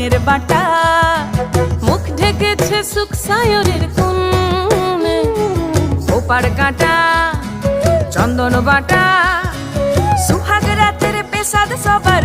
রঙের বাটা, মুখ ঢেকেছে সুখ সায়রের কোণে। ওপার কাটা চন্দন বাটা, সুহাগ রাতের পেশাদ সবার